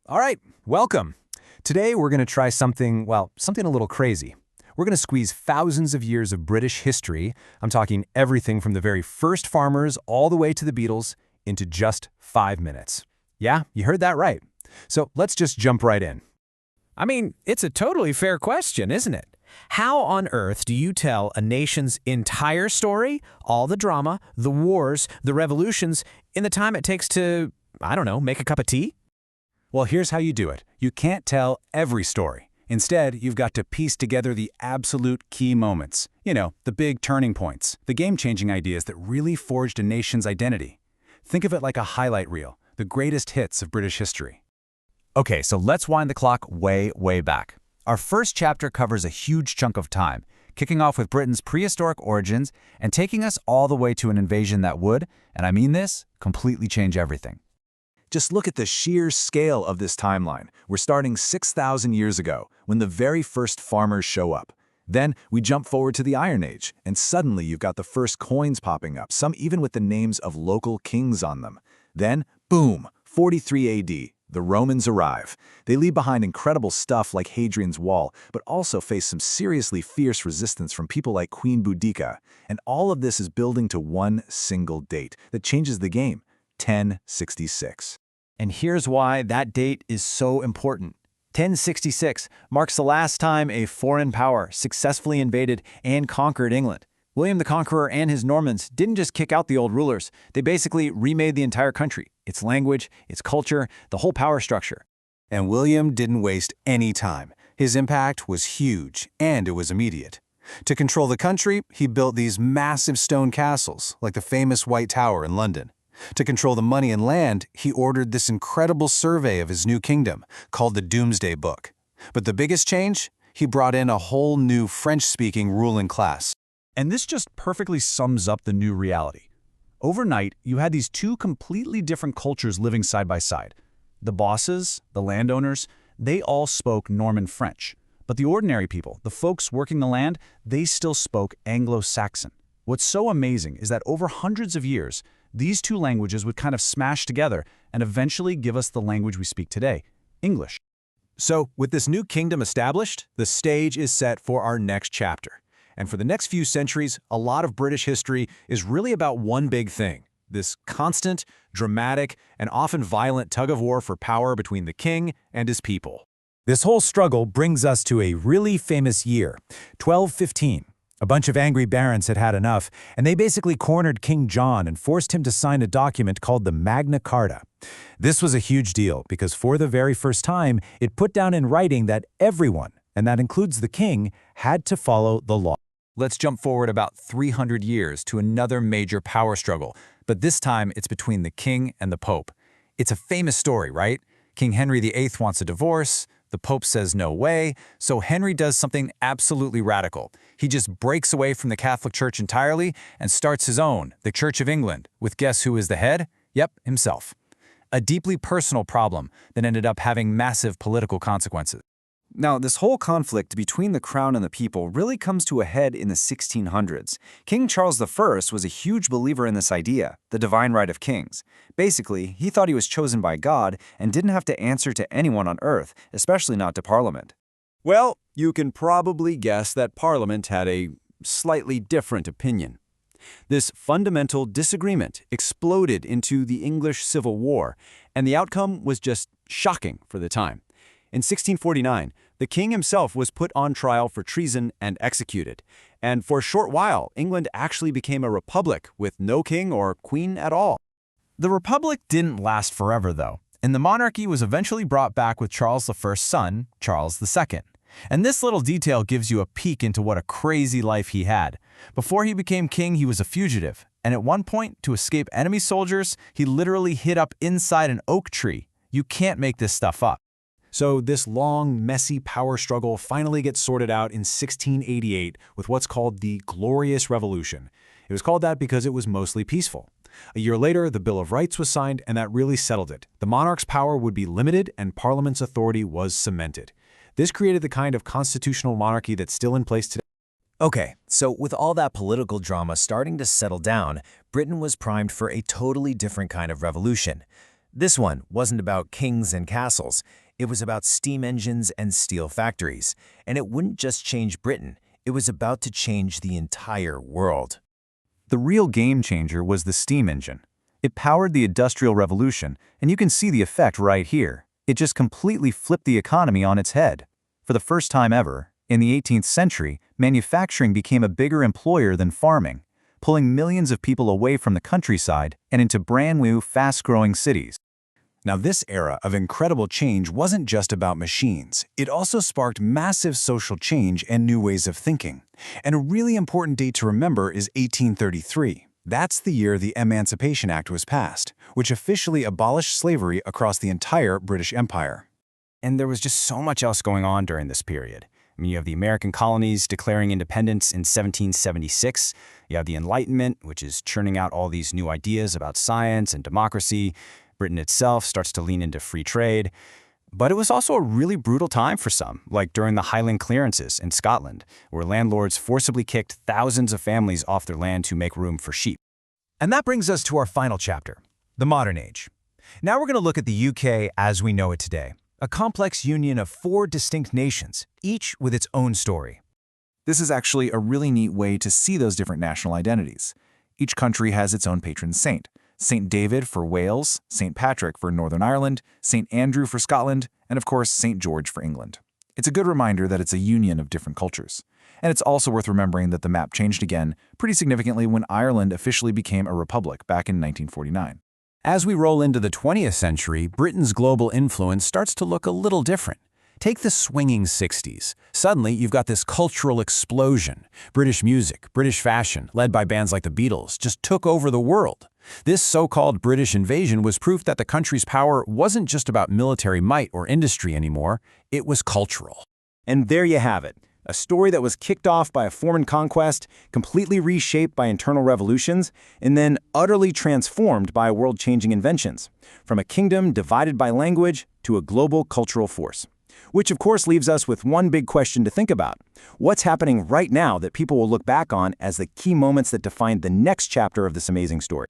All right, welcome. Today we're going to try something, well, something a little crazy. We're going to squeeze thousands of years of British history, I'm talking everything from the very first farmers all the way to the Beatles, into just 5 minutes. Yeah, you heard that right. So let's just jump right in. I mean, it's a totally fair question, isn't it? How on earth do you tell a nation's entire story, all the drama, the wars, the revolutions, in the time it takes to, I don't know, make a cup of tea? Well, here's how you do it. You can't tell every story. Instead, you've got to piece together the absolute key moments. You know, the big turning points, the game-changing ideas that really forged a nation's identity. Think of it like a highlight reel, the greatest hits of British history. Okay, so let's wind the clock way, way back. Our first chapter covers a huge chunk of time, kicking off with Britain's prehistoric origins and taking us all the way to an invasion that would, and I mean this, completely change everything. Just look at the sheer scale of this timeline. We're starting 6,000 years ago, when the very first farmers show up. Then we jump forward to the Iron Age, and suddenly you've got the first coins popping up, some even with the names of local kings on them. Then, boom, 43 AD. The Romans arrive. They leave behind incredible stuff like Hadrian's Wall, but also face some seriously fierce resistance from people like Queen Boudica. And all of this is building to one single date that changes the game, 1066. And here's why that date is so important. 1066 marks the last time a foreign power successfully invaded and conquered England. William the Conqueror and his Normans didn't just kick out the old rulers, they basically remade the entire country, its language, its culture, the whole power structure. And William didn't waste any time. His impact was huge, and it was immediate. To control the country, he built these massive stone castles, like the famous White Tower in London. To control the money and land, he ordered this incredible survey of his new kingdom, called the Domesday Book. But the biggest change? He brought in a whole new French-speaking ruling class. And this just perfectly sums up the new reality. Overnight, you had these two completely different cultures living side by side. The bosses, the landowners, they all spoke Norman French. But the ordinary people, the folks working the land, they still spoke Anglo-Saxon. What's so amazing is that over hundreds of years, these two languages would kind of smash together and eventually give us the language we speak today, English. So, with this new kingdom established, the stage is set for our next chapter. And for the next few centuries, a lot of British history is really about one big thing, this constant, dramatic, and often violent tug-of-war for power between the king and his people. This whole struggle brings us to a really famous year, 1215. A bunch of angry barons had had enough, and they basically cornered King John and forced him to sign a document called the Magna Carta. This was a huge deal because for the very first time, it put down in writing that everyone, and that includes the king, had to follow the law. Let's jump forward about 300 years to another major power struggle, but this time it's between the king and the pope. It's a famous story, right? King Henry VIII wants a divorce, the pope says no way, so Henry does something absolutely radical. He just breaks away from the Catholic Church entirely and starts his own, the Church of England, with guess who is the head? Yep, himself. A deeply personal problem that ended up having massive political consequences. Now, this whole conflict between the crown and the people really comes to a head in the 1600s. King Charles I was a huge believer in this idea, the divine right of kings. Basically, he thought he was chosen by God and didn't have to answer to anyone on earth, especially not to Parliament. Well, you can probably guess that Parliament had a slightly different opinion. This fundamental disagreement exploded into the English Civil War, and the outcome was just shocking for the time. In 1649, the king himself was put on trial for treason and executed. And for a short while, England actually became a republic with no king or queen at all. The republic didn't last forever, though, and the monarchy was eventually brought back with Charles I's son, Charles II. And this little detail gives you a peek into what a crazy life he had. Before he became king, he was a fugitive, and at one point, to escape enemy soldiers, he literally hid up inside an oak tree. You can't make this stuff up. So this long, messy power struggle finally gets sorted out in 1688 with what's called the Glorious Revolution. It was called that because it was mostly peaceful. A year later, the Bill of Rights was signed, and that really settled it. The monarch's power would be limited, and Parliament's authority was cemented. This created the kind of constitutional monarchy that's still in place today. Okay, so with all that political drama starting to settle down, Britain was primed for a totally different kind of revolution. This one wasn't about kings and castles. It was about steam engines and steel factories. And it wouldn't just change Britain. It was about to change the entire world. The real game changer was the steam engine. It powered the Industrial Revolution, and you can see the effect right here. It just completely flipped the economy on its head. For the first time ever, in the 18th century, manufacturing became a bigger employer than farming, pulling millions of people away from the countryside and into brand new, fast-growing cities. Now, this era of incredible change wasn't just about machines. It also sparked massive social change and new ways of thinking. And a really important date to remember is 1833. That's the year the Emancipation Act was passed, which officially abolished slavery across the entire British Empire. And there was just so much else going on during this period. I mean, you have the American colonies declaring independence in 1776. You have the Enlightenment, which is churning out all these new ideas about science and democracy. Britain itself starts to lean into free trade. But it was also a really brutal time for some, like during the Highland clearances in Scotland, where landlords forcibly kicked thousands of families off their land to make room for sheep. And that brings us to our final chapter, the modern age. Now we're going to look at the UK as we know it today, a complex union of 4 distinct nations, each with its own story. This is actually a really neat way to see those different national identities. Each country has its own patron saint. St. David for Wales, St. Patrick for Northern Ireland, St. Andrew for Scotland, and of course St. George for England. It's a good reminder that it's a union of different cultures. And it's also worth remembering that the map changed again pretty significantly when Ireland officially became a republic back in 1949. As we roll into the 20th century, Britain's global influence starts to look a little different. Take the swinging 60s. Suddenly, you've got this cultural explosion. British music, British fashion, led by bands like the Beatles, just took over the world. This so-called British invasion was proof that the country's power wasn't just about military might or industry anymore, it was cultural. And there you have it. A story that was kicked off by a foreign conquest, completely reshaped by internal revolutions, and then utterly transformed by world-changing inventions. From a kingdom divided by language to a global cultural force. Which of course leaves us with one big question to think about. What's happening right now that people will look back on as the key moments that define the next chapter of this amazing story?